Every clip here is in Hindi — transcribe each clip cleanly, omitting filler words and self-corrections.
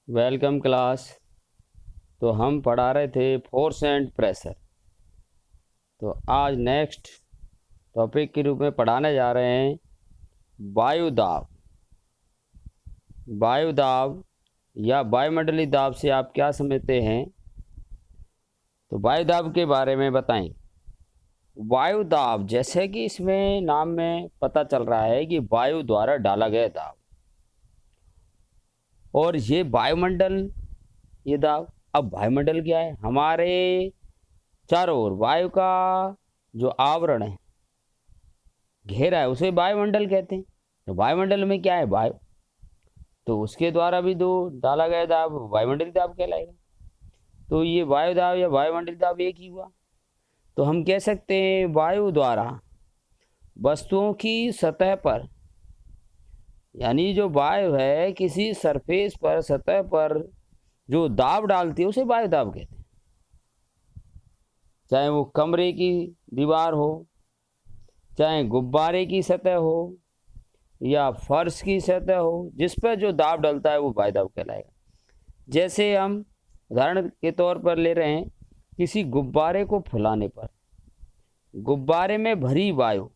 Welcome class. तो हम पढ़ा रहे थे फोर्स एंड प्रेशर। तो आज नेक्स्ट टॉपिक के रूप में पढ़ाने जा रहे हैं वायु दाब। वायु दाब या वायुमंडलीय दाब से आप क्या समझते हैं? तो वायु दाब के बारे में बताएं। वायु दाब, जैसे कि इसमें नाम में पता चल रहा है कि वायु द्वारा डाला गया दाब, और ये वायुमंडल, ये दाब। अब वायुमंडल क्या है? हमारे चारों ओर वायु का जो आवरण है, घेरा है, उसे वायुमंडल कहते हैं। तो वायुमंडल में क्या है? वायु। तो उसके द्वारा भी दो डाला गया दाब वायुमंडलीय दाब कहलाएगा। तो ये वायु दाब या वायुमंडलीय दाब एक ही हुआ। तो हम कह सकते हैं वायु द्वारा वस्तुओं की सतह पर, यानी जो वायु है किसी सरफेस पर, सतह पर जो दाब डालती है उसे वायु दाब कहते हैं। चाहे वो कमरे की दीवार हो, चाहे गुब्बारे की सतह हो, या फर्श की सतह हो, जिस पर जो दाब डलता है वो वायु दाब कहलाएगा। जैसे हम उदाहरण के तौर पर ले रहे हैं, किसी गुब्बारे को फुलाने पर गुब्बारे में भरी वायु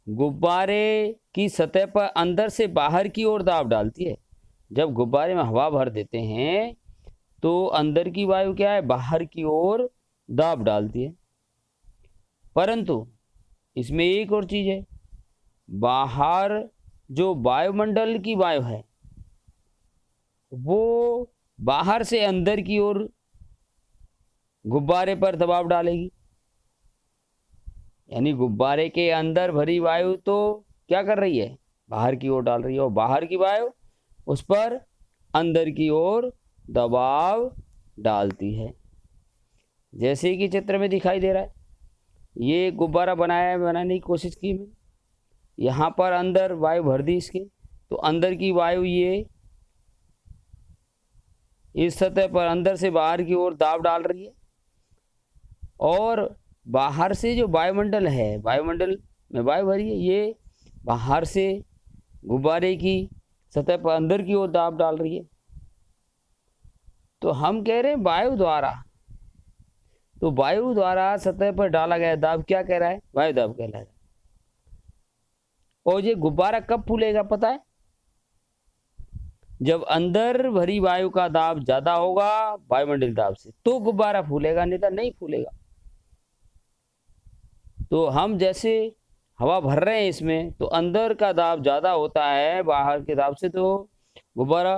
गुब्बारे की सतह पर अंदर से बाहर की ओर दाब डालती है। जब गुब्बारे में हवा भर देते हैं तो अंदर की वायु क्या है? बाहर की ओर दाब डालती है। परंतु इसमें एक और चीज है, बाहर जो वायुमंडल की वायु है वो बाहर से अंदर की ओर गुब्बारे पर दबाव डालेगी। यानी गुब्बारे के अंदर भरी वायु तो क्या कर रही है? बाहर की ओर डाल रही है, और बाहर की वायु उस पर अंदर की ओर दबाव डालती है। जैसे कि चित्र में दिखाई दे रहा है, ये गुब्बारा बनाने की कोशिश की मैंने। यहाँ पर अंदर वायु भर दी इसके, तो अंदर की वायु ये इस सतह पर अंदर से बाहर की ओर दाब डाल रही है, और बाहर से जो वायुमंडल है, वायुमंडल में वायु भरी है, ये बाहर से गुब्बारे की सतह पर अंदर की ओर दाब डाल रही है। तो हम कह रहे हैं वायु द्वारा, तो वायु द्वारा सतह पर डाला गया दाब क्या कह रहा है? वायु दाब कह रहा है। और ये गुब्बारा कब फूलेगा पता है? जब अंदर भरी वायु का दाब ज्यादा होगा वायुमंडलीय दाब से, तो गुब्बारा फूलेगा, नहीं तो नहीं फूलेगा। तो हम जैसे हवा भर रहे हैं इसमें, तो अंदर का दाब ज्यादा होता है बाहर के दाब से, तो गुब्बारा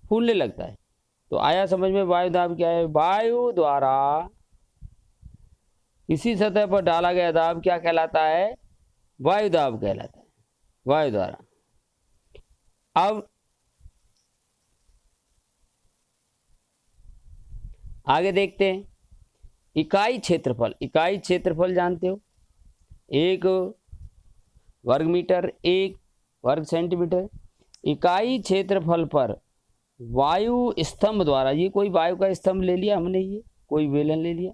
फूलने लगता है। तो आया समझ में वायु दाब क्या है? वायु द्वारा किसी सतह पर डाला गया दाब क्या कहलाता है? वायु दाब कहलाता है, वायु द्वारा। अब आगे देखते हैं इकाई क्षेत्रफल। इकाई क्षेत्रफल जानते हो? एक वर्ग मीटर, एक वर्ग सेंटीमीटर। इकाई क्षेत्रफल पर वायु स्तंभ द्वारा, ये कोई वायु का स्तंभ ले लिया हमने, ये कोई बेलन ले लिया,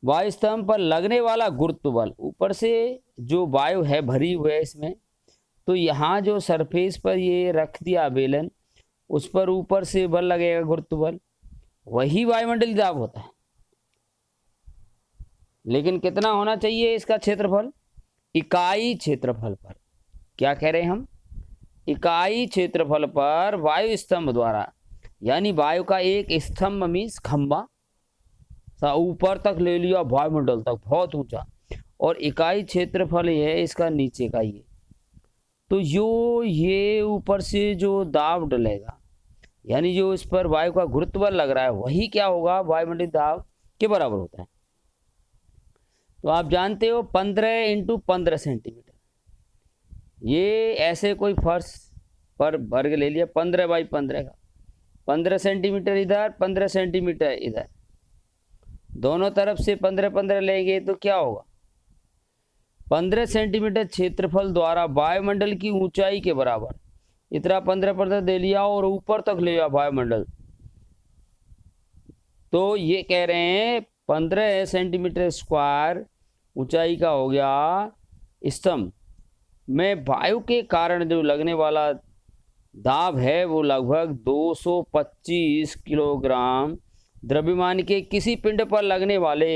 वायु स्तंभ पर लगने वाला गुरुत्व बल, ऊपर से जो वायु है भरी हुई है इसमें, तो यहाँ जो सरफेस पर ये रख दिया बेलन, उस पर ऊपर से बल लगेगा, गुरुत्व बल, वही वायुमंडलीय दाब होता है। लेकिन कितना होना चाहिए इसका क्षेत्रफल? इकाई क्षेत्रफल पर। क्या कह रहे हैं हम? इकाई क्षेत्रफल पर वायु स्तंभ द्वारा, यानी वायु का एक स्तंभ मीन्स खंबा सा ऊपर तक ले लिया, वायुमंडल तक बहुत ऊंचा, और इकाई क्षेत्रफल है इसका नीचे का ये। तो जो ये ऊपर से जो दाब डलेगा, यानी जो इस पर वायु का गुरुत्व बल लग रहा है, वही क्या होगा? वायुमंडलीय दाब के बराबर होता है। तो आप जानते हो 15 इंटू 15 सेंटीमीटर, ये ऐसे कोई फर्श पर वर्ग ले लिया 15 बाई 15 का, 15 सेंटीमीटर इधर, 15 सेंटीमीटर इधर, दोनों तरफ से 15-15 लेंगे तो क्या होगा? 15 सेंटीमीटर क्षेत्रफल द्वारा वायुमंडल की ऊंचाई के बराबर इतना 15-15 दे लिया और ऊपर तक ले लिया वायुमंडल। तो ये कह रहे हैं 15 सेंटीमीटर स्क्वायर ऊंचाई का हो गया स्तंभ में वायु के कारण जो लगने वाला दाब है वो लगभग 225 किलोग्राम द्रव्यमान के किसी पिंड पर लगने वाले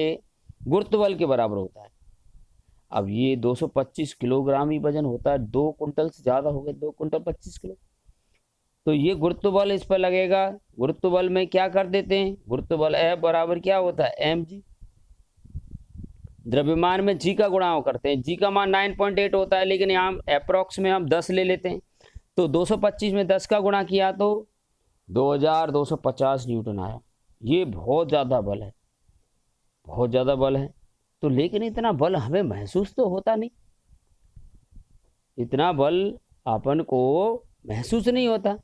गुरुत्व बल के बराबर होता है। अब ये 225 किलोग्राम ही वजन होता है, 2 कुंटल से ज़्यादा हो गए, 2 कुंटल 25 किलो। तो ये गुरुत्व बल इस पर लगेगा। गुरुत्व बल में क्या कर देते हैं, गुरुत्व बल F बराबर क्या होता है, mg। द्रव्यमान में g का गुणा करते हैं, g का मान 9.8 होता है, लेकिन यहाँ अप्रॉक्स में हम 10 ले लेते हैं। तो 225 में 10 का गुणा किया तो 2250 न्यूटन आया। ये बहुत ज़्यादा बल है, बहुत ज़्यादा बल है। तो लेकिन इतना बल हमें महसूस तो होता नहीं, इतना बल अपन को महसूस नहीं होता।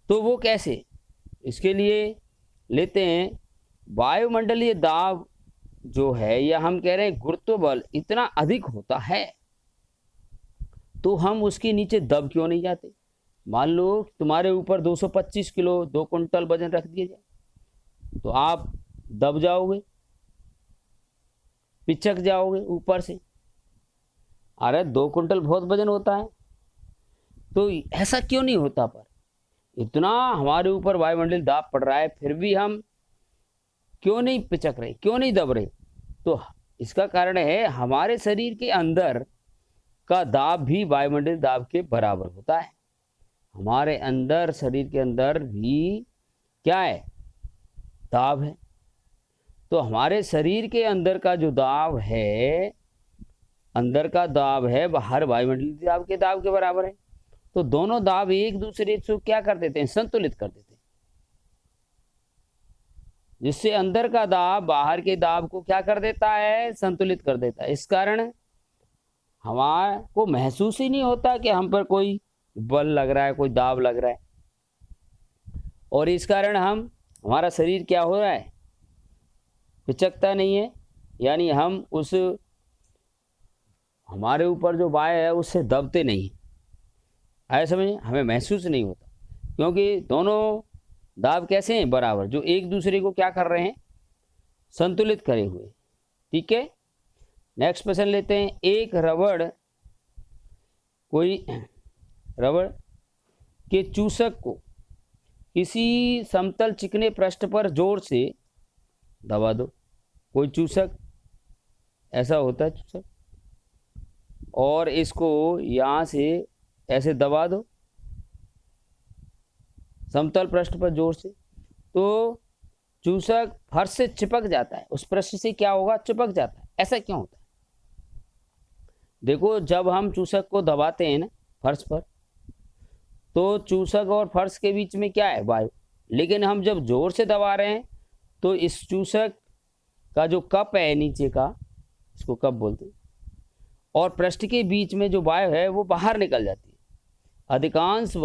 तो वो कैसे, इसके लिए लेते हैं वायुमंडलीय दाब जो है, या हम कह रहे हैं गुरुत्व बल इतना अधिक होता है, तो हम उसके नीचे दब क्यों नहीं जाते। मान लो तुम्हारे ऊपर 225 किलो 2 कुंटल वजन रख दिया जाए, तो आप दब जाओगे, पिचक जाओगे ऊपर से। अरे 2 कुंटल बहुत वजन होता है। तो ऐसा क्यों नहीं होता, पर इतना हमारे ऊपर वायुमंडलीय दाब पड़ रहा है, फिर भी हम क्यों नहीं पिचक रहे, क्यों नहीं दब रहे। तो इसका कारण है हमारे शरीर के अंदर का दाब भी वायुमंडलीय दाब के बराबर होता है। हमारे अंदर, शरीर के अंदर भी क्या है, दाब है। तो हमारे शरीर के अंदर का जो दाब है, अंदर का दाब है, बाहर वायुमंडलीय दाब के बराबर है। तो दोनों दाब एक दूसरे से क्या कर देते हैं, संतुलित कर देते हैं, जिससे अंदर का दाब बाहर के दाब को क्या कर देता है, संतुलित कर देता है। इस कारण हमारे को महसूस ही नहीं होता कि हम पर कोई बल लग रहा है, कोई दाब लग रहा है। और इस कारण हमारा शरीर क्या हो रहा है, पिचकता नहीं है, यानी हम उस हमारे ऊपर जो वायु है उससे दबते नहीं, ऐसा समझे, हमें महसूस नहीं होता, क्योंकि दोनों दाब कैसे हैं, बराबर, जो एक दूसरे को क्या कर रहे हैं, संतुलित करे हुए। ठीक है, नेक्स्ट क्वेश्चन लेते हैं। एक रबड़ के चूसक को किसी समतल चिकने पृष्ठ पर जोर से दबा दो। कोई चूसक ऐसा होता है, चूसक, और इसको यहाँ से ऐसे दबा दो समतल पृष्ठ पर जोर से, तो चूसक फर्श से चिपक जाता है, उस पृष्ठ से क्या होगा, चिपक जाता है। ऐसा क्यों होता है, देखो जब हम चूसक को दबाते हैं ना फर्श पर, तो चूसक और फर्श के बीच में क्या है, वायु। लेकिन हम जब जोर से दबा रहे हैं तो इस चूसक का जो कप है नीचे का, इसको कप बोलते हैं, और पृष्ठ के बीच में जो वायु है वो बाहर निकल जाती है। अधिकांश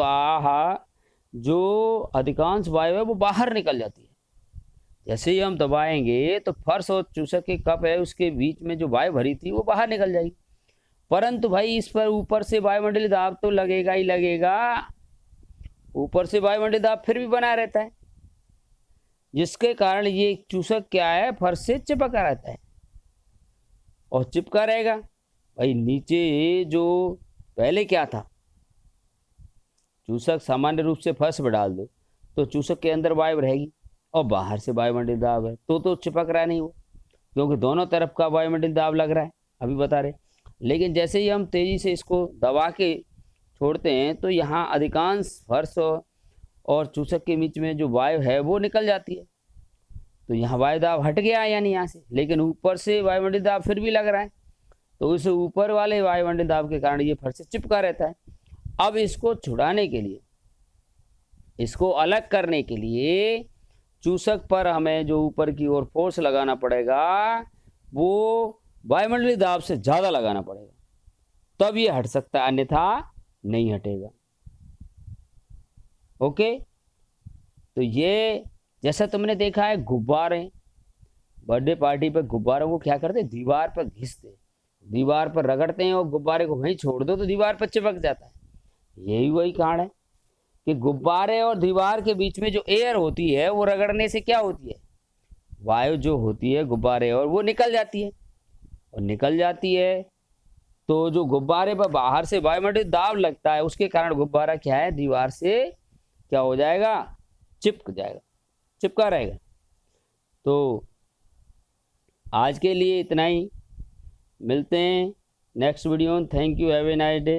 वायु है वो बाहर निकल जाती है। जैसे ही हम दबाएंगे तो फर्श और चूसक के कप है उसके बीच में जो वायु भरी थी वो बाहर निकल जाएगी। परंतु भाई इस पर ऊपर से वायुमंडलीय दाब तो लगेगा ही लगेगा, ऊपर से वायुमंडलीय दाब फिर भी बना रहता है, जिसके कारण ये चूसक क्या है, फर्श से चिपका रहता है और चिपका रहेगा। भाई नीचे जो पहले क्या था, चूसक सामान्य रूप से फर्श पर डाल दो तो चूसक के अंदर वायु रहेगी और बाहर से वायुमंडलीय दाब है, तो चिपक रहा नहीं वो, क्योंकि दोनों तरफ का वायुमंडलीय दाब लग रहा है, अभी बता रहे। लेकिन जैसे ही हम तेज़ी से इसको दबा के छोड़ते हैं तो यहाँ अधिकांश फर्श और चूसक के बीच में जो वायु है वो निकल जाती है, तो यहाँ वायु दाब हट गया यानी यहाँ से, लेकिन ऊपर से वायुमंडलीय दाब फिर भी लग रहा है, तो उस ऊपर वाले वायुमंडलीय दाब के कारण ये फर्श से चिपका रहता है। अब इसको छुड़ाने के लिए, इसको अलग करने के लिए चूसक पर हमें जो ऊपर की ओर फोर्स लगाना पड़ेगा वो वायुमंडलीय दाब से ज़्यादा लगाना पड़ेगा, तब ये हट सकता है, अन्यथा नहीं हटेगा। ओके, तो ये जैसा तुमने देखा है गुब्बारे, बर्थडे पार्टी पर गुब्बारों को क्या करते हैं, दीवार पर घिसते, दीवार पर रगड़ते हैं और गुब्बारे को वहीं छोड़ दो तो दीवार पर चिपक जाता है। यही वही कारण है कि गुब्बारे और दीवार के बीच में जो एयर होती है वो रगड़ने से क्या होती है, वायु जो होती है गुब्बारे और वो निकल जाती है, और निकल जाती है तो जो गुब्बारे पर बाहर से वायुमंडलीय दाब लगता है उसके कारण गुब्बारा क्या है, दीवार से क्या हो जाएगा, चिपक जाएगा, चिपका रहेगा। तो आज के लिए इतना ही, मिलते हैं next video. Thank you, have a nice day.